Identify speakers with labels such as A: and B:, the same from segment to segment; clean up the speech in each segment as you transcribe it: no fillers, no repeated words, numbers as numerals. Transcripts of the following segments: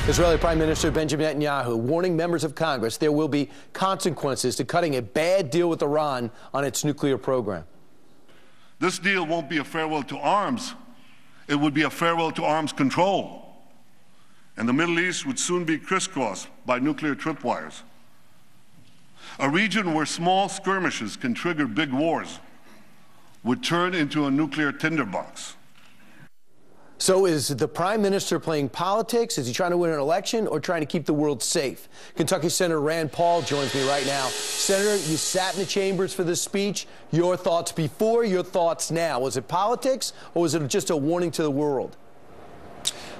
A: Israeli Prime Minister Benjamin Netanyahu warning members of Congress there will be consequences to cutting a bad deal with Iran on its nuclear program.
B: This deal won't be a farewell to arms. It would be a farewell to arms control. And the Middle East would soon be crisscrossed by nuclear tripwires. A region where small skirmishes can trigger big wars would turn into a nuclear tinderbox.
A: So is the prime minister playing politics? Is he trying to win an election or trying to keep the world safe? Kentucky Senator Rand Paul joins me right now. Senator, you sat in the chambers for this speech. Your thoughts before, your thoughts now. Was it politics or was it just a warning to the world?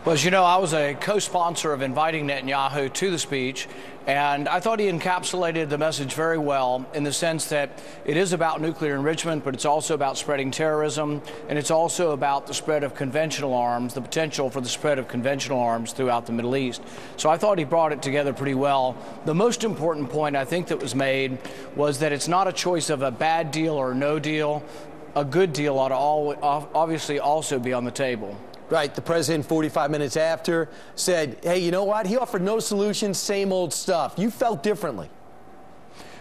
C: Well, as you know, I was a co-sponsor of inviting Netanyahu to the speech, and I thought he encapsulated the message very well in the sense that it is about nuclear enrichment, but it's also about spreading terrorism, and it's also about the spread of conventional arms, the potential for the spread of conventional arms throughout the Middle East. So I thought he brought it together pretty well. The most important point I think that was made was that it's not a choice of a bad deal or no deal. A good deal ought to obviously also be on the table.
A: Right. The president, 45 minutes after, said, hey, you know what? He offered no solutions, same old stuff. You felt differently.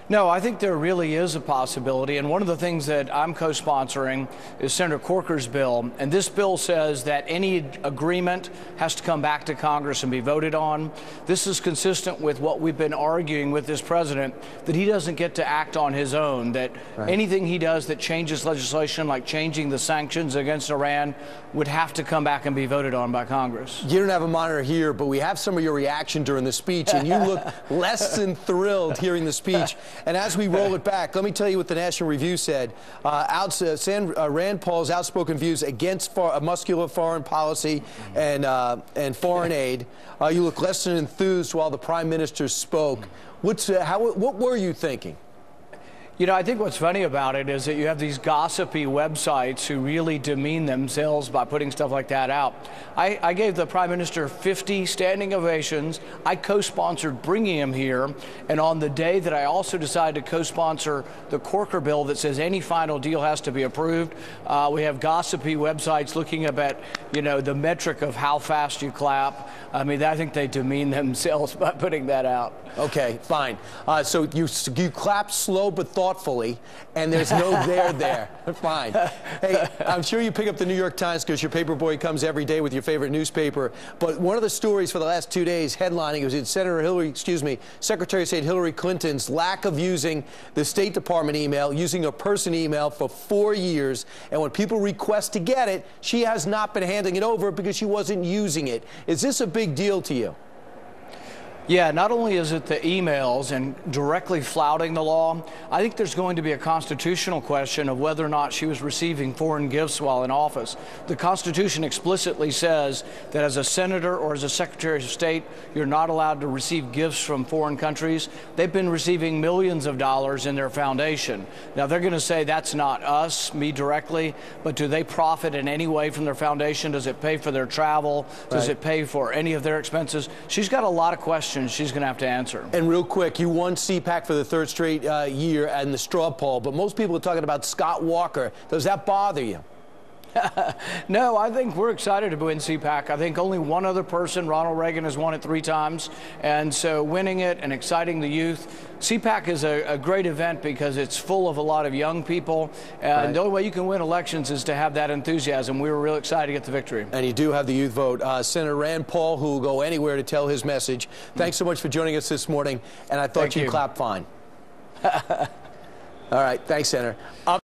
C: No, I think there really is a possibility, and one of the things that I'm co-sponsoring is Senator Corker's bill, and this bill says that any agreement has to come back to Congress and be voted on. This is consistent with what we've been arguing with this president, that he doesn't get to act on his own, that anything he does that changes legislation, like changing the sanctions against Iran, would have to come back and be voted on by Congress.
A: You don't have a monitor here, but we have some of your reaction during the speech, and you look less than thrilled hearing the speech. And as we roll it back, let me tell you what the National Review said. Rand Paul's outspoken views against muscular foreign policy and foreign aid. You look less than enthused while the Prime Minister spoke. What were you thinking?
C: You know, I think what's funny about it is that you have these gossipy websites who really demean themselves by putting stuff like that out. I gave the Prime Minister 50 standing ovations. I co-sponsored bringing him here. And on the day that I also decided to co-sponsor the Corker bill that says any final deal has to be approved, we have gossipy websites looking at, you know, the metric of how fast you clap. I mean, I think they demean themselves by putting that out.
A: Okay, fine. So you clap slow but thoughtfully, and there's no there. Fine. Hey, I'm sure you pick up the New York Times because your paper boy comes every day with your favorite newspaper. But one of the stories for the last 2 days headlining was Secretary of State Hillary Clinton's lack of using the State Department email, using a person email for 4 years. And when people request to get it, she has not been handing it over because she wasn't using it. Is this a big deal to you?
C: Yeah, not only is it the emails and directly flouting the law, I think there's going to be a constitutional question of whether or not she was receiving foreign gifts while in office. The Constitution explicitly says that as a senator or as a Secretary of State, you're not allowed to receive gifts from foreign countries. They've been receiving millions of dollars in their foundation. Now, they're going to say that's not us, me directly, but do they profit in any way from their foundation? Does it pay for their travel? Does it pay for any of their expenses? She's got a lot of questions she's going to have to answer.
A: And real quick, you won CPAC for the third straight year and the straw poll, but most people are talking about Scott Walker. Does that bother you?
C: No, I think we're excited to win CPAC. I think only one other person, Ronald Reagan, has won it 3 times. And so winning it and exciting the youth. CPAC is a great event because it's full of a lot of young people. And the only way you can win elections is to have that enthusiasm. We were real excited to get the victory.
A: And you do have the youth vote. Senator Rand Paul, who will go anywhere to tell his message. Thanks so much for joining us this morning. And I thought you clapped fine. All right. Thanks, Senator.